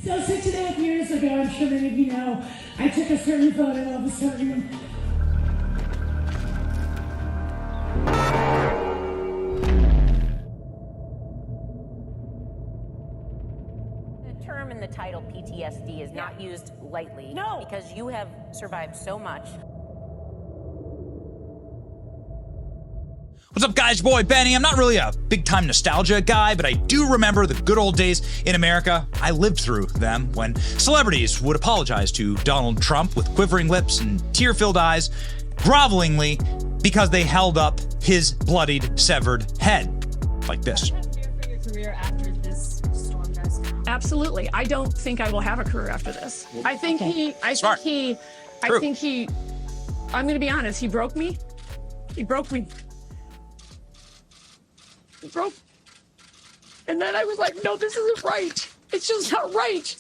So 6.5 years ago, I'm sure many of you know, I took a certain photo of a certain... The term in the title PTSD is not used lightly. No. Because you have survived so much. What's up, guys? Your boy Benny. I'm not really a big-time nostalgia guy, but I do remember the good old days in America. I lived through them when celebrities would apologize to Donald Trump with quivering lips and tear-filled eyes, grovelingly, because they held up his bloodied, severed head. Like this. For your career after this storm does? Absolutely. I don't think I will have a career after this. I'm going to be honest, he broke me. He broke me. Broke. And then I was like, no, this isn't right. It's just not right.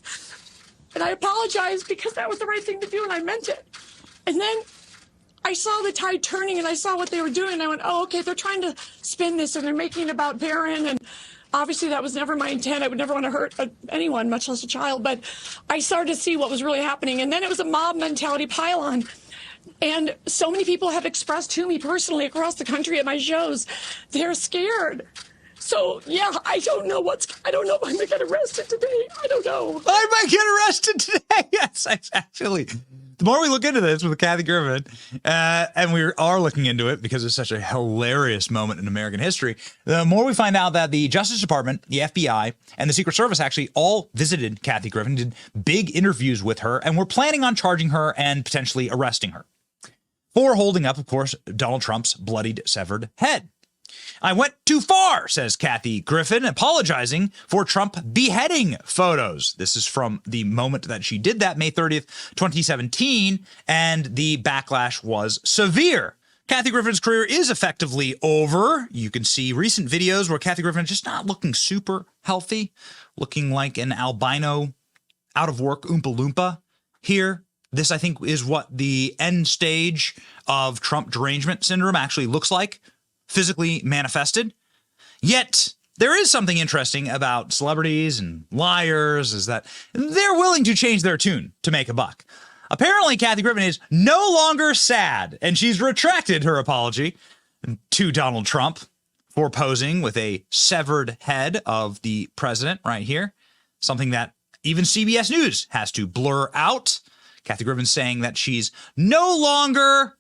And I apologized because that was the right thing to do and I meant it. And then I saw the tide turning and I saw what they were doing. And I went, oh, okay, they're trying to spin this and they're making it about Barron. And obviously that was never my intent. I would never want to hurt anyone, much less a child. But I started to see what was really happening. And then it was a mob mentality pile-on. And so many people have expressed to me personally across the country at my shows, they're scared. So, yeah, I don't know if I'm going to get arrested today. I don't know. I might get arrested today. Yes, actually. The more we look into this with Kathy Griffin, and we are looking into it because it's such a hilarious moment in American history, the more we find out that the Justice Department, the FBI, and the Secret Service actually all visited Kathy Griffin, did big interviews with her, and were planning on charging her and potentially arresting her for holding up, of course, Donald Trump's bloodied, severed head. I went too far, says Kathy Griffin, apologizing for Trump beheading photos. This is from the moment that she did that, May 30th, 2017, and the backlash was severe. Kathy Griffin's career is effectively over. You can see recent videos where Kathy Griffin is just not looking super healthy, looking like an albino out-of-work Oompa Loompa here. This, I think, is what the end stage of Trump derangement syndrome actually looks like, physically manifested. Yet, there is something interesting about celebrities and liars, is that they're willing to change their tune to make a buck. Apparently, Kathy Griffin is no longer sad, and she's retracted her apology to Donald Trump for posing with a severed head of the president right here, something that even CBS News has to blur out. Kathy Griffin saying that she's no longer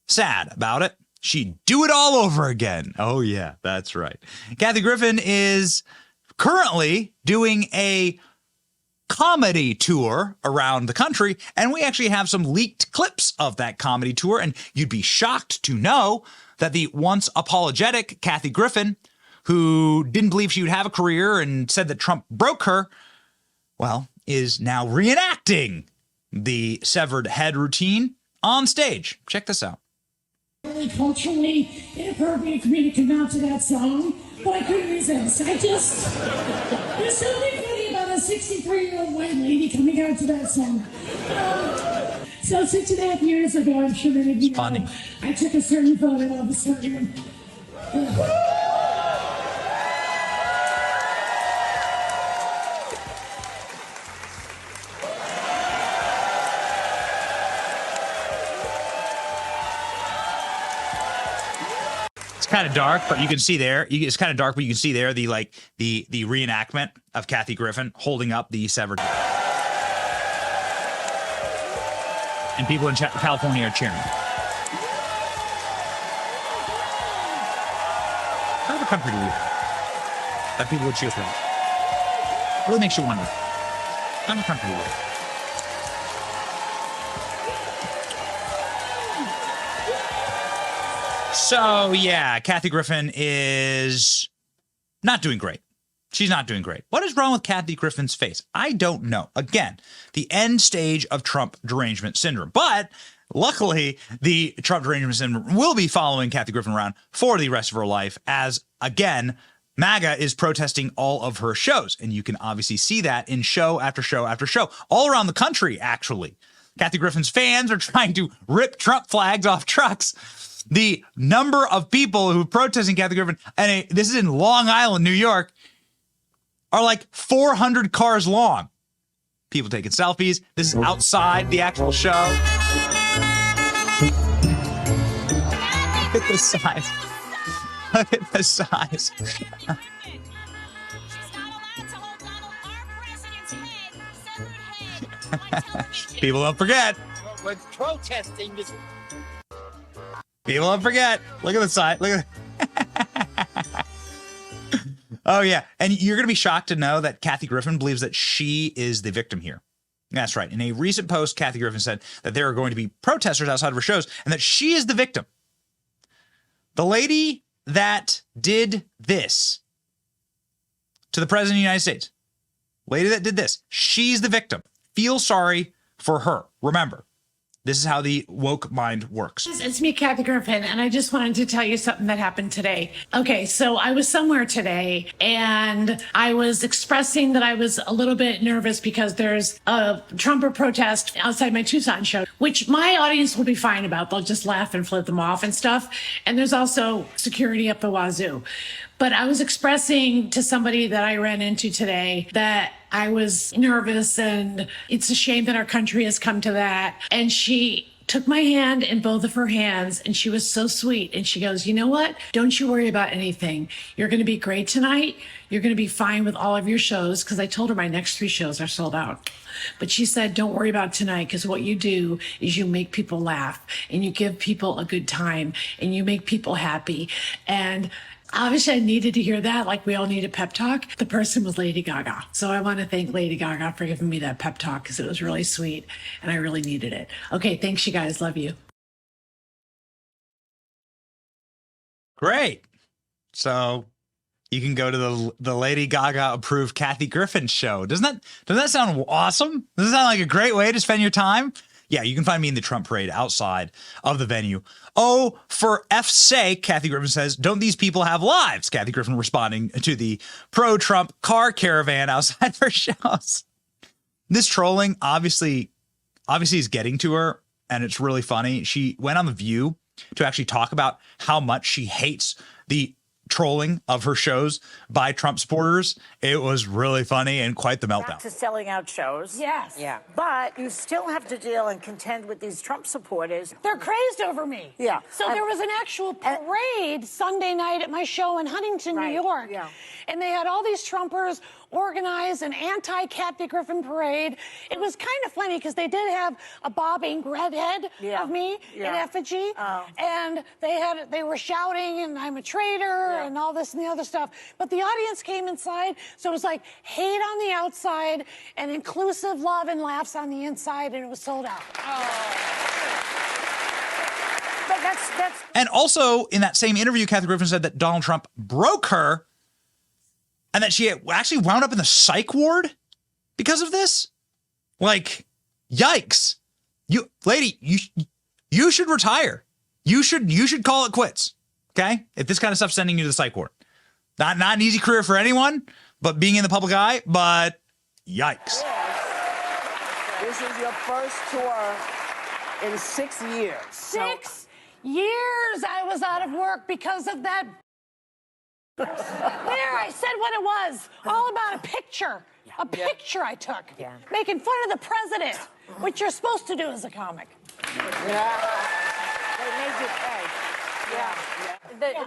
sad about it. She'd do it all over again. Oh, yeah, that's right. Kathy Griffin is currently doing a comedy tour around the country, and we actually have some leaked clips of that comedy tour, and you'd be shocked to know that the once apologetic Kathy Griffin, who didn't believe she would have a career and said that Trump broke her, well, is now reenacting the severed head routine on stage. Check this out. Really culturally inappropriate for me to come out to that song, but I couldn't resist. There's something funny about a 63-year-old white lady coming out to that song. So 6.5 years ago, I'm sure many of you know, I took a certain photo of a certain... kind of dark, but you can see there. It's kind of dark, but you can see there the reenactment of Kathy Griffin holding up the severed head, and people in California are cheering. Kind of a country to live that people would cheer for. Really makes you wonder. Kind of a country to live. So, yeah, Kathy Griffin is not doing great. She's not doing great. What is wrong with Kathy Griffin's face? I don't know. Again, the end stage of Trump derangement syndrome. But luckily, the Trump derangement syndrome will be following Kathy Griffin around for the rest of her life as, again, MAGA is protesting all of her shows. And you can obviously see that in show after show after show, all around the country, actually. Kathy Griffin's fans are trying to rip Trump flags off trucks. The number of people who are protesting Kathy Griffin, and this is in Long Island, New York, are like 400 cars long. people taking selfies. This is outside the actual show. Look at the size. Look at the size. People don't forget. We're protesting this. People don't forget. Look at the side. Look at. Oh yeah, and you're gonna be shocked to know that Kathy Griffin believes that she is the victim here. That's right. In a recent post, Kathy Griffin said that there are going to be protesters outside of her shows and that she is the victim. The lady that did this to the president of the United States, lady that did this, she's the victim. Feel sorry for her. Remember, this is how the woke mind works. It's me, Kathy Griffin, and I just wanted to tell you something that happened today. Okay, so I was somewhere today, and I was expressing that I was a little bit nervous because there's a Trumper protest outside my Tucson show, which my audience will be fine about. They'll just laugh and flip them off and stuff. And there's also security up the wazoo. But I was expressing to somebody that I ran into today that I was nervous and it's a shame that our country has come to that. And she took my hand in both of her hands and she was so sweet. And she goes, you know what? Don't you worry about anything. You're going to be great tonight. You're going to be fine with all of your shows. Because I told her my next 3 shows are sold out. But she said, don't worry about tonight, because what you do is you make people laugh and you give people a good time and you make people happy. And obviously, I needed to hear that, like we all need a pep talk. The person was Lady Gaga. So I want to thank Lady Gaga for giving me that pep talk because it was really sweet and I really needed it. Okay, thanks, you guys. Love you. Great. So you can go to the Lady Gaga approved Kathy Griffin show. Doesn't that sound awesome? Doesn't that sound like a great way to spend your time? Yeah, you can find me in the Trump parade outside of the venue. Oh, for F's sake, Kathy Griffin says, don't these people have lives? Kathy Griffin responding to the pro-Trump car caravan outside her shows. This trolling obviously is getting to her, and it's really funny. She went on The View to actually talk about how much she hates the trolling of her shows by Trump supporters. It was really funny and quite the meltdown. To selling out shows. Yes. Yeah. But you still have to deal and contend with these Trump supporters. They're crazed over me. Yeah. So there was an actual parade Sunday night at my show in Huntington, New York. Yeah. And they had all these Trumpers organize an anti-Kathy Griffin parade. It was kind of funny because they did have a bobbing redhead of me in effigy. Oh. And they were shouting, and I'm a traitor, and all this and the other stuff. But the audience came inside, so it was like hate on the outside and inclusive love and laughs on the inside, and it was sold out. But that's And also in that same interview, Kathy Griffin said that Donald Trump broke her and that she actually wound up in the psych ward because of this. Like, yikes. You should retire. You should call it quits. Okay? If this kind of stuff's sending you to the psych ward. Not an easy career for anyone, but being in the public eye, but yikes. This is your first tour in 6 years. 6 years I was out of work because of that. There, I said what it was. All about a picture. A picture I took. Yeah. Making fun of the president, which you're supposed to do as a comic. Yeah. They made you pay. Yeah.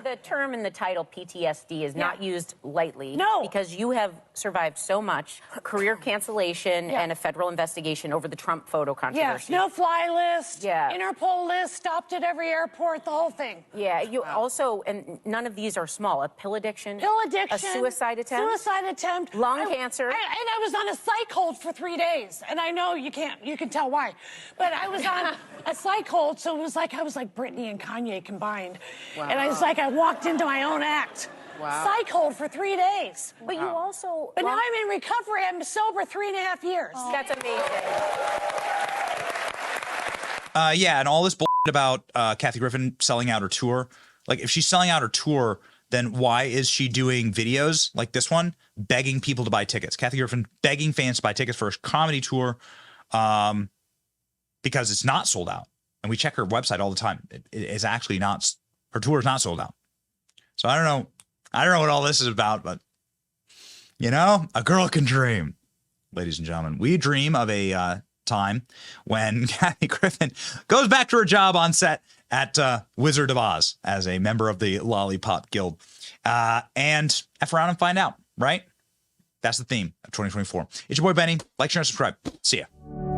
The term in the title PTSD is not used lightly. No. Because you have survived so much career cancellation and a federal investigation over the Trump photo controversy. Yes, no-fly list, Yeah. Interpol list, stopped at every airport, the whole thing. Yeah, you also, and none of these are small, a pill addiction, A suicide attempt, lung cancer. And I was on a psych hold for 3 days. And I know you can tell why. But I was on a psych hold, so it was like I was like Britney and Kanye combined. Wow. And I was like, I walked into my own act. Wow. Psych hold for 3 days. But you also... But now I'm in recovery. I'm sober 3.5 years. Oh. That's amazing. Yeah, and all this bullshit about Kathy Griffin selling out her tour. Like, if she's selling out her tour, then why is she doing videos like this one, begging people to buy tickets? Kathy Griffin begging fans to buy tickets for a comedy tour because it's not sold out. And we check her website all the time. It is actually not, her tour is not sold out. So I don't know what all this is about, but, you know, a girl can dream. ladies and gentlemen. We dream of a time when Kathy Griffin goes back to her job on set at Wizard of Oz as a member of the Lollipop Guild. And F around and find out, right? That's the theme of 2024. It's your boy Benny. Like, share, and subscribe. See ya.